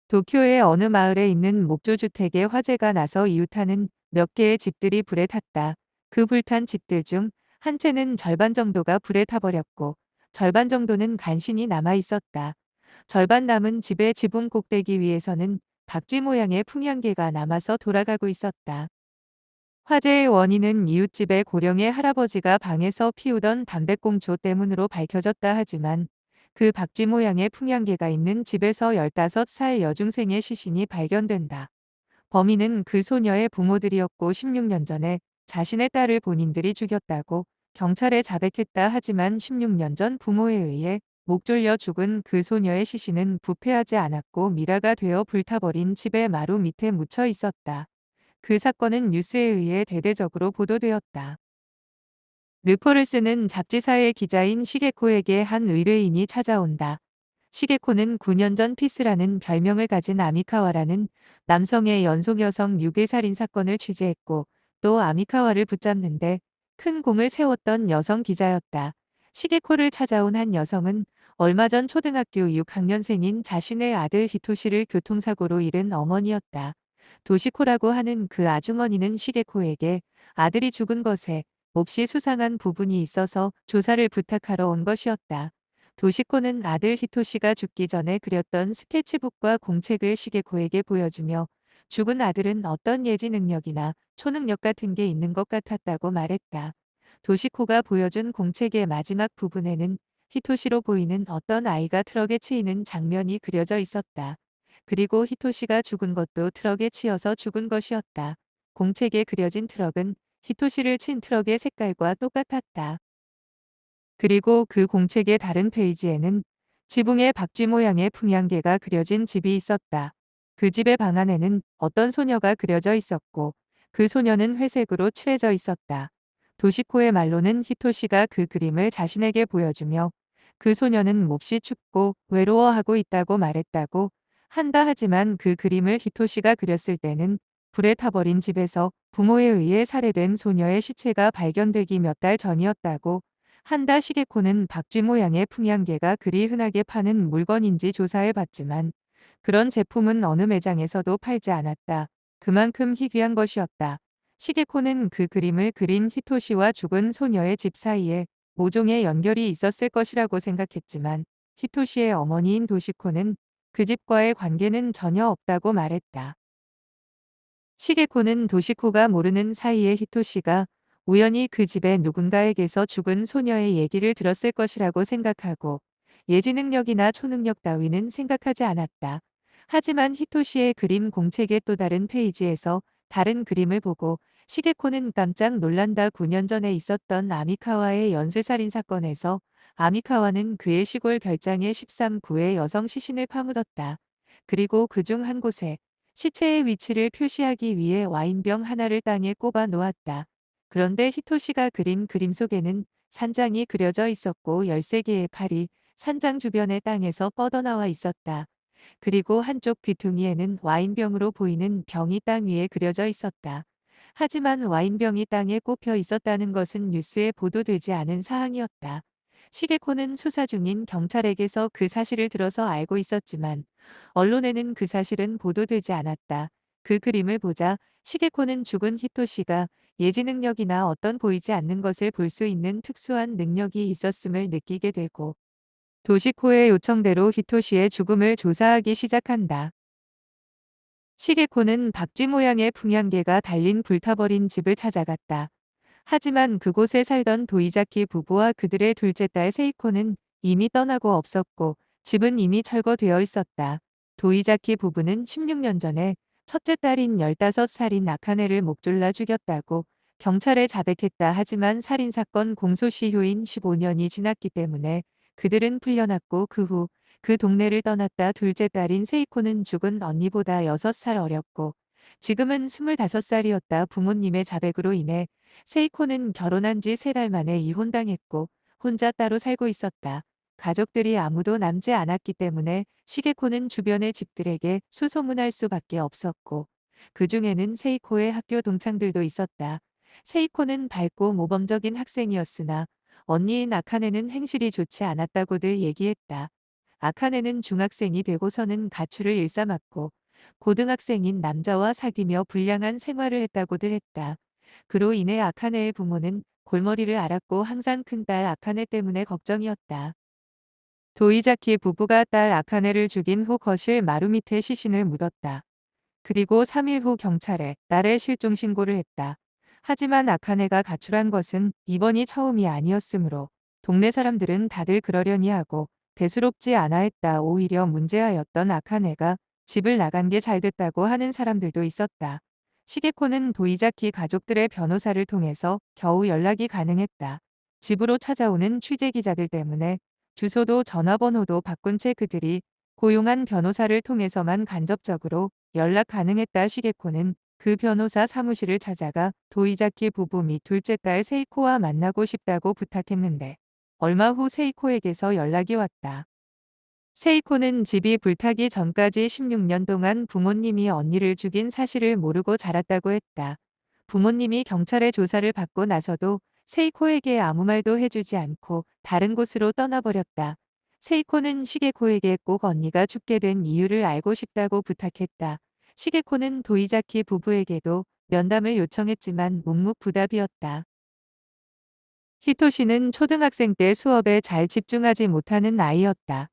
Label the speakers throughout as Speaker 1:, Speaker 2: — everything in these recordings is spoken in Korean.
Speaker 1: 도쿄의 어느 마을에 있는 목조주택에 화재가 나서 이웃하는 몇 개의 집들이 불에 탔다. 그 불탄 집들 중 한 채는 절반 정도가 불에 타버렸고 절반 정도는 간신히 남아 있었다. 절반 남은 집의 지붕 꼭대기 위에서는 박쥐 모양의 풍향계가 남아서 돌아가고 있었다. 화재의 원인은 이웃집의 고령의 할아버지가 방에서 피우던 담배꽁초 때문으로 밝혀졌다 하지만 그 박쥐 모양의 풍향계가 있는 집에서 15살 여중생의 시신이 발견된다. 범인은 그 소녀의 부모들이었고 16년 전에 자신의 딸을 본인들이 죽였다고 경찰에 자백했다 하지만 16년 전 부모에 의해 목 졸려 죽은 그 소녀의 시신은 부패하지 않았고 미라가 되어 불타버린 집의 마루 밑에 묻혀 있었다. 그 사건은 뉴스에 의해 대대적으로 보도되었다. 르포를 쓰는 잡지사의 기자인 시게코에게 한 의뢰인이 찾아온다. 시게코는 9년 전 피스라는 별명을 가진 아미카와라는 남성의 연속 여성 유괴 살인 사건을 취재했고 또 아미카와를 붙잡는데 큰 공을 세웠던 여성 기자였다. 시게코를 찾아온 한 여성은 얼마 전 초등학교 6학년생인 자신의 아들 히토시를 교통사고로 잃은 어머니였다. 도시코라고 하는 그 아주머니는 시게코에게 아들이 죽은 것에 몹시 수상한 부분이 있어서 조사를 부탁하러 온 것이었다. 도시코는 아들 히토시가 죽기 전에 그렸던 스케치북과 공책을 시게코에게 보여주며 죽은 아들은 어떤 예지 능력이나 초능력 같은 게 있는 것 같았다고 말했다. 도시코가 보여준 공책의 마지막 부분에는 히토시로 보이는 어떤 아이가 트럭에 치이는 장면이 그려져 있었다. 그리고 히토시가 죽은 것도 트럭에 치여서 죽은 것이었다. 공책에 그려진 트럭은 히토시를 친 트럭의 색깔과 똑같았다. 그리고 그 공책의 다른 페이지에는 지붕에 박쥐 모양의 풍향계가 그려진 집이 있었다. 그 집의 방 안에는 어떤 소녀가 그려져 있었고 그 소녀는 회색으로 칠해져 있었다. 도시코의 말로는 히토시가 그 그림을 자신에게 보여주며 그 소녀는 몹시 춥고 외로워하고 있다고 말했다고 한다 하지만 그 그림을 히토시가 그렸을 때는 불에 타버린 집에서 부모에 의해 살해된 소녀의 시체가 발견되기 몇 달 전이었다고 한다. 시게코는 박쥐 모양의 풍향계가 그리 흔하게 파는 물건인지 조사해봤지만 그런 제품은 어느 매장에서도 팔지 않았다. 그만큼 희귀한 것이었다. 시게코는 그 그림을 그린 히토시와 죽은 소녀의 집 사이에 모종의 연결이 있었을 것이라고 생각했지만 히토시의 어머니인 도시코는 그 집과의 관계는 전혀 없다고 말했다. 시게코는 도시코가 모르는 사이에 히토시가 우연히 그 집에 누군가에게서 죽은 소녀의 얘기를 들었을 것이라고 생각하고 예지 능력이나 초능력 따위는 생각하지 않았다. 하지만 히토시의 그림 공책의 또 다른 페이지에서 다른 그림을 보고 시게코는 깜짝 놀란다. 9년 전에 있었던 아미카와의 연쇄살인 사건에서 아미카와는 그의 시골 별장에 13구의 여성 시신을 파묻었다. 그리고 그 중 한 곳에 시체의 위치를 표시하기 위해 와인병 하나를 땅에 꼽아 놓았다. 그런데 히토시가 그린 그림 속에는 산장이 그려져 있었고 13개의 팔이 산장 주변의 땅에서 뻗어나와 있었다. 그리고 한쪽 귀퉁이에는 와인병으로 보이는 병이 땅 위에 그려져 있었다. 하지만 와인병이 땅에 꼽혀 있었다는 것은 뉴스에 보도되지 않은 사항이었다. 시게코는 수사 중인 경찰에게서 그 사실을 들어서 알고 있었지만 언론에는 그 사실은 보도되지 않았다. 그 그림을 보자 시게코는 죽은 히토시가 예지 능력이나 어떤 보이지 않는 것을 볼 수 있는 특수한 능력이 있었음을 느끼게 되고 도시코의 요청대로 히토시의 죽음을 조사하기 시작한다. 시게코는 박쥐 모양의 풍향계가 달린 불타버린 집을 찾아갔다. 하지만 그곳에 살던 도이자키 부부와 그들의 둘째 딸 세이코는 이미 떠나고 없었고 집은 이미 철거되어 있었다. 도이자키 부부는 16년 전에 첫째 딸인 15살인 아카네를 목졸라 죽였다고 경찰에 자백했다. 하지만 살인사건 공소시효인 15년이 지났기 때문에 그들은 풀려났고 그 후 그 동네를 떠났다. 둘째 딸인 세이코는 죽은 언니보다 6살 어렸고 지금은 25살이었다. 부모님의 자백으로 인해 세이코는 결혼한 지 3달 만에 이혼당했고 혼자 따로 살고 있었다. 가족들이 아무도 남지 않았기 때문에 시게코는 주변의 집들에게 수소문할 수밖에 없었고 그 중에는 세이코의 학교 동창들도 있었다. 세이코는 밝고 모범적인 학생이었으나 언니인 아카네는 행실이 좋지 않았다고들 얘기했다. 아카네는 중학생이 되고서는 가출을 일삼았고 고등학생인 남자와 사귀며 불량한 생활을 했다고들 했다. 그로 인해 아카네의 부모는 골머리를 앓았고 항상 큰딸 아카네 때문에 걱정이었다. 도이자키 부부가 딸 아카네를 죽인 후 거실 마루 밑에 시신을 묻었다. 그리고 3일 후 경찰에 딸의 실종 신고를 했다. 하지만 아카네가 가출한 것은 이번이 처음이 아니었으므로 동네 사람들은 다들 그러려니 하고 대수롭지 않아 했다. 오히려 문제아였던 아카네가 집을 나간 게 잘 됐다고 하는 사람들도 있었다. 시게코는 도이자키 가족들의 변호사를 통해서 겨우 연락이 가능했다. 집으로 찾아오는 취재기자들 때문에 주소도 전화번호도 바꾼 채 그들이 고용한 변호사를 통해서만 간접적으로 연락 가능했다. 시게코는 그 변호사 사무실을 찾아가 도이자키 부부 및 둘째 딸 세이코와 만나고 싶다고 부탁했는데 얼마 후 세이코에게서 연락이 왔다. 세이코는 집이 불타기 전까지 16년 동안 부모님이 언니를 죽인 사실을 모르고 자랐다고 했다. 부모님이 경찰의 조사를 받고 나서도 세이코에게 아무 말도 해주지 않고 다른 곳으로 떠나버렸다. 세이코는 시게코에게 꼭 언니가 죽게 된 이유를 알고 싶다고 부탁했다. 시게코는 도이자키 부부에게도 면담을 요청했지만 묵묵부답이었다. 히토시는 초등학생 때 수업에 잘 집중하지 못하는 아이였다.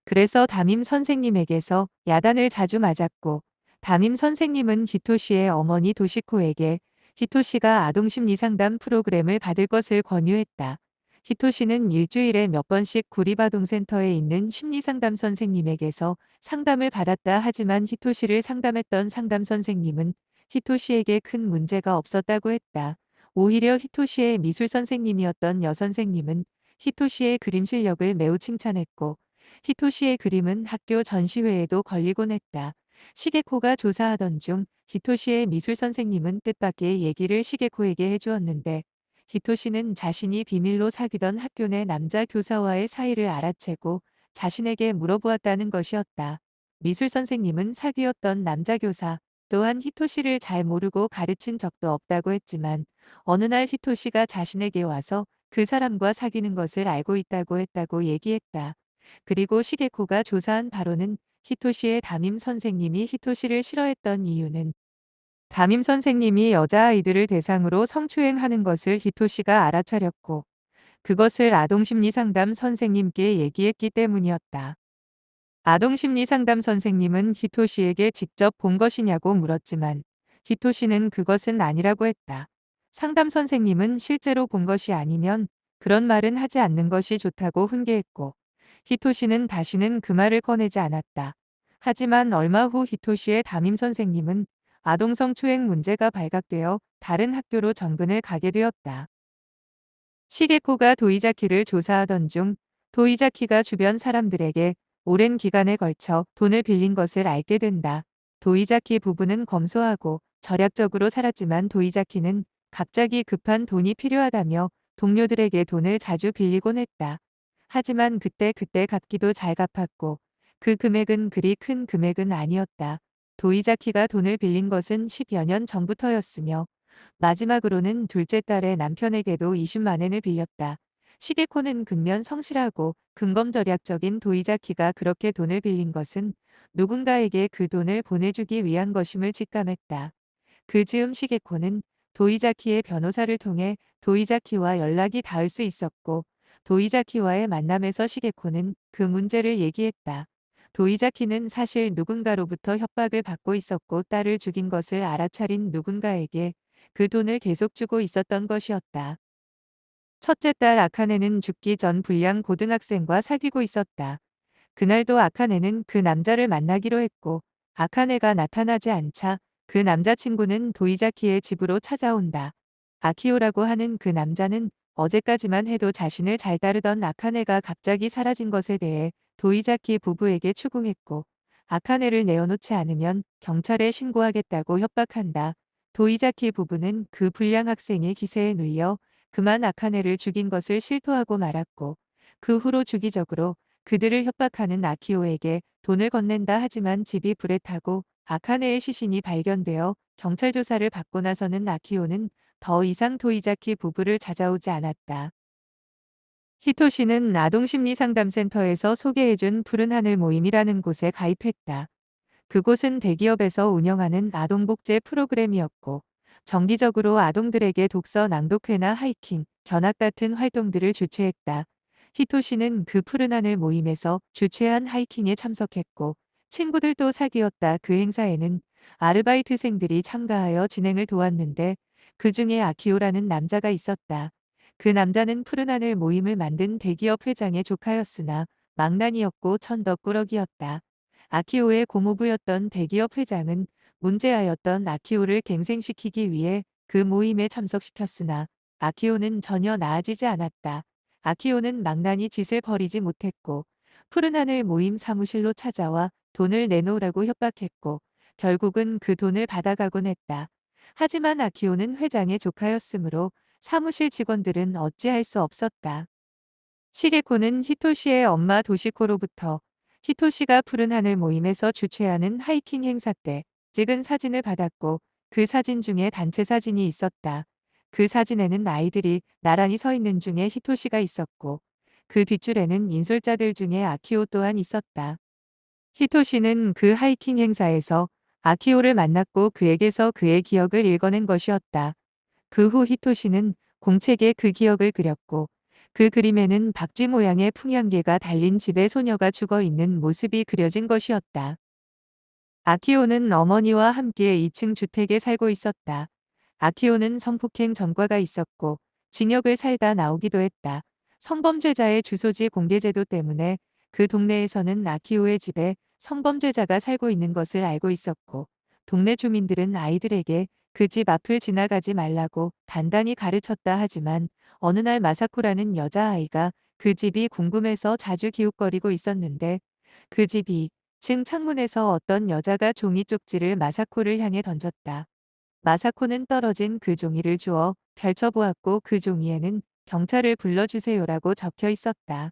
Speaker 1: 그래서 담임 선생님에게서 야단을 자주 맞았고 담임 선생님은 히토시의 어머니 도시코에게 히토시가 아동심리상담 프로그램을 받을 것을 권유했다. 히토시는 일주일에 몇 번씩 구리바동센터에 있는 심리상담 선생님에게서 상담을 받았다. 하지만 히토시를 상담했던 상담 선생님은 히토시에게 큰 문제가 없었다고 했다. 오히려 히토시의 미술 선생님이었던 여선생님은 히토시의 그림 실력을 매우 칭찬했고 히토시의 그림은 학교 전시회에도 걸리곤 했다. 시게코가 조사하던 중 히토시의 미술 선생님은 뜻밖의 얘기를 시게코에게 해주었는데 히토시는 자신이 비밀로 사귀던 학교 내 남자 교사와의 사이를 알아채고 자신에게 물어보았다는 것이었다. 미술 선생님은 사귀었던 남자 교사 또한 히토시를 잘 모르고 가르친 적도 없다고 했지만 어느 날 히토시가 자신에게 와서 그 사람과 사귀는 것을 알고 있다고 했다고 얘기했다. 그리고 시게코가 조사한 바로는 히토시의 담임 선생님이 히토시를 싫어했던 이유는 담임 선생님이 여자아이들을 대상으로 성추행하는 것을 히토시가 알아차렸고 그것을 아동심리상담 선생님께 얘기했기 때문이었다. 아동심리상담 선생님은 히토시에게 직접 본 것이냐고 물었지만 히토시는 그것은 아니라고 했다. 상담 선생님은 실제로 본 것이 아니면 그런 말은 하지 않는 것이 좋다고 훈계했고 히토시는 다시는 그 말을 꺼내지 않았다. 하지만 얼마 후 히토시의 담임 선생님은 아동 성추행 문제가 발각되어 다른 학교로 전근을 가게 되었다. 시게코가 도이자키를 조사하던 중 도이자키가 주변 사람들에게 오랜 기간에 걸쳐 돈을 빌린 것을 알게 된다. 도이자키 부부는 검소하고 절약적으로 살았지만 도이자키는 갑자기 급한 돈이 필요하다며 동료들에게 돈을 자주 빌리곤 했다. 하지만 그때 갚기도 잘 갚았고 그 금액은 그리 큰 금액은 아니었다. 도이자키가 돈을 빌린 것은 10여 년 전부터였으며 마지막으로는 둘째 딸의 남편에게도 20만 엔을 빌렸다. 시게코는 근면 성실하고 근검절약적인 도이자키가 그렇게 돈을 빌린 것은 누군가에게 그 돈을 보내주기 위한 것임을 직감했다. 그 즈음 시게코는 도이자키의 변호사를 통해 도이자키와 연락이 닿을 수 있었고 도이자키와의 만남에서 시게코는 그 문제를 얘기했다. 도이자키는 사실 누군가로부터 협박을 받고 있었고 딸을 죽인 것을 알아차린 누군가에게 그 돈을 계속 주고 있었던 것이었다. 첫째 딸 아카네는 죽기 전 불량 고등학생과 사귀고 있었다. 그날도 아카네는 그 남자를 만나기로 했고 아카네가 나타나지 않자 그 남자친구는 도이자키의 집으로 찾아온다. 아키오라고 하는 그 남자는 어제까지만 해도 자신을 잘 따르던 아카네가 갑자기 사라진 것에 대해 도이자키 부부에게 추궁했고 아카네를 내어놓지 않으면 경찰에 신고하겠다고 협박한다. 도이자키 부부는 그 불량 학생의 기세에 눌려 그만 아카네를 죽인 것을 실토하고 말았고 그 후로 주기적으로 그들을 협박하는 아키오에게 돈을 건넨다. 하지만 집이 불에 타고 아카네의 시신이 발견되어 경찰 조사를 받고 나서는 아키오는 더 이상 도이자키 부부를 찾아오지 않았다. 히토시는 아동심리상담센터에서 소개해준 푸른 하늘 모임이라는 곳에 가입했다. 그곳은 대기업에서 운영하는 아동복제 프로그램이었고, 정기적으로 아동들에게 독서 낭독회나 하이킹, 견학 같은 활동들을 주최했다. 히토시는 그 푸른 하늘 모임에서 주최한 하이킹에 참석했고, 친구들도 사귀었다. 그 행사에는 아르바이트생들이 참가하여 진행을 도왔는데, 그 중에 아키오라는 남자가 있었다. 그 남자는 푸른 하늘 모임을 만든 대기업 회장의 조카였으나, 망나니였고 천덕꾸러기였다. 아키오의 고모부였던 대기업 회장은 문제아였던 아키오를 갱생시키기 위해 그 모임에 참석시켰으나 아키오는 전혀 나아지지 않았다. 아키오는 망나니 짓을 버리지 못했고 푸른 하늘 모임 사무실로 찾아와 돈을 내놓으라고 협박했고 결국은 그 돈을 받아가곤 했다. 하지만 아키오는 회장의 조카였으므로 사무실 직원들은 어찌할 수 없었다. 시게코는 히토시의 엄마 도시코로부터 히토시가 푸른 하늘 모임에서 주최하는 하이킹 행사 때 찍은 사진을 받았고 그 사진 중에 단체 사진이 있었다. 그 사진에는 아이들이 나란히 서 있는 중에 히토시가 있었고 그 뒷줄에는 인솔자들 중에 아키오 또한 있었다. 히토시는 그 하이킹 행사에서 아키오를 만났고 그에게서 그의 기억을 읽어낸 것이었다. 그 후 히토시는 공책에 그 기억을 그렸고 그 그림에는 박쥐 모양의 풍향계가 달린 집에 소녀가 죽어 있는 모습이 그려진 것이었다. 아키오는 어머니와 함께 2층 주택에 살고 있었다. 아키오는 성폭행 전과가 있었고 징역을 살다 나오기도 했다. 성범죄자의 주소지 공개 제도 때문에 그 동네에서는 아키오의 집에 성범죄자가 살고 있는 것을 알고 있었고 동네 주민들은 아이들에게 그 집 앞을 지나가지 말라고 단단히 가르쳤다 하지만 어느 날 마사코라는 여자아이가 그 집이 궁금해서 자주 기웃거리고 있었는데 그 집이 층 창문에서 어떤 여자가 종이 쪽지를 마사코를 향해 던졌다. 마사코는 떨어진 그 종이를 주워 펼쳐보았고 그 종이에는 경찰을 불러주세요라고 적혀 있었다.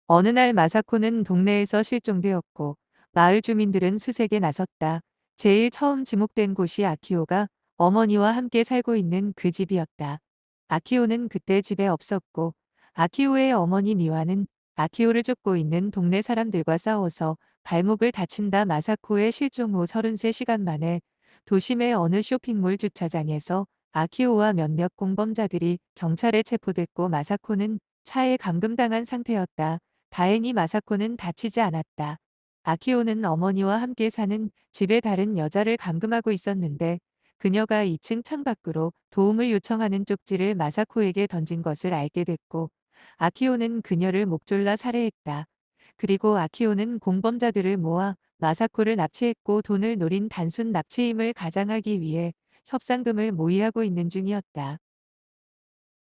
Speaker 1: 어느 날 마사코는 동네에서 실종되었고 마을 주민들은 수색에 나섰다. 제일 처음 지목된 곳이 아키오가 어머니와 함께 살고 있는 그 집이었다. 아키오는 그때 집에 없었고 아키오의 어머니 미와는 아키오를 쫓고 있는 동네 사람들과 싸워서 발목을 다친다. 마사코의 실종 후 33시간 만에 도심의 어느 쇼핑몰 주차장에서 아키오와 몇몇 공범자들이 경찰에 체포됐고 마사코는 차에 감금당한 상태였다. 다행히 마사코는 다치지 않았다. 아키오는 어머니와 함께 사는 집에 다른 여자를 감금하고 있었는데 그녀가 2층 창밖으로 도움을 요청하는 쪽지를 마사코에게 던진 것을 알게 됐고 아키오는 그녀를 목졸라 살해했다. 그리고 아키오는 공범자들을 모아 마사코를 납치했고 돈을 노린 단순 납치임을 가장하기 위해 협상금을 모의하고 있는 중이었다.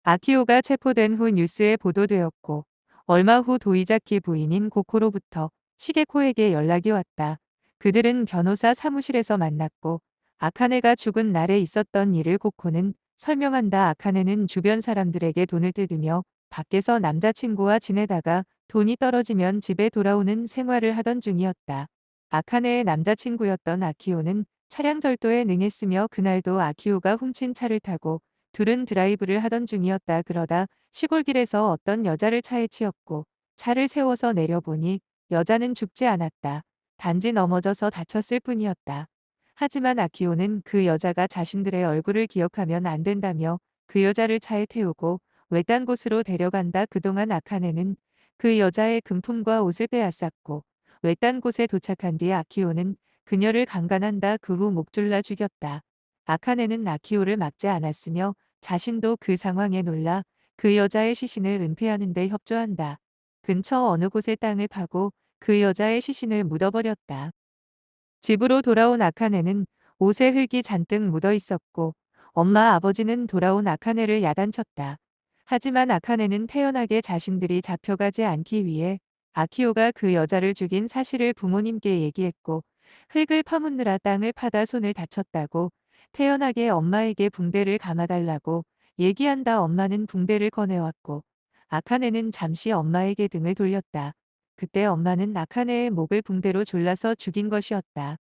Speaker 1: 아키오가 체포된 후 뉴스에 보도되었고 얼마 후 도이자키 부인인 고코로부터 시게코에게 연락이 왔다. 그들은 변호사 사무실에서 만났고 아카네가 죽은 날에 있었던 일을 고코는 설명한다. 아카네는 주변 사람들에게 돈을 뜯으며 밖에서 남자친구와 지내다가 돈이 떨어지면 집에 돌아오는 생활을 하던 중이었다. 아카네의 남자친구였던 아키오는 차량 절도에 능했으며 그날도 아키오가 훔친 차를 타고 둘은 드라이브를 하던 중이었다. 그러다 시골길에서 어떤 여자를 차에 치였고 차를 세워서 내려보니 여자는 죽지 않았다. 단지 넘어져서 다쳤을 뿐이었다. 하지만 아키오는 그 여자가 자신들의 얼굴을 기억하면 안 된다며 그 여자를 차에 태우고 외딴 곳으로 데려간다. 그동안 아카네는 그 여자의 금품과 옷을 빼앗았고 외딴 곳에 도착한 뒤 아키오는 그녀를 강간한다. 그 후 목졸라 죽였다. 아카네는 아키오를 막지 않았으며 자신도 그 상황에 놀라 그 여자의 시신을 은폐하는 데 협조한다. 근처 어느 곳에 땅을 파고 그 여자의 시신을 묻어버렸다. 집으로 돌아온 아카네는 옷에 흙이 잔뜩 묻어 있었고 엄마 아버지는 돌아온 아카네를 야단쳤다. 하지만 아카네는 태연하게 자신들이 잡혀가지 않기 위해 아키오가 그 여자를 죽인 사실을 부모님께 얘기했고 흙을 파묻느라 땅을 파다 손을 다쳤다고 태연하게 엄마에게 붕대를 감아달라고 얘기한다. 엄마는 붕대를 꺼내왔고 아카네는 잠시 엄마에게 등을 돌렸다. 그때 엄마는 아카네의 목을 붕대로 졸라서 죽인 것이었다.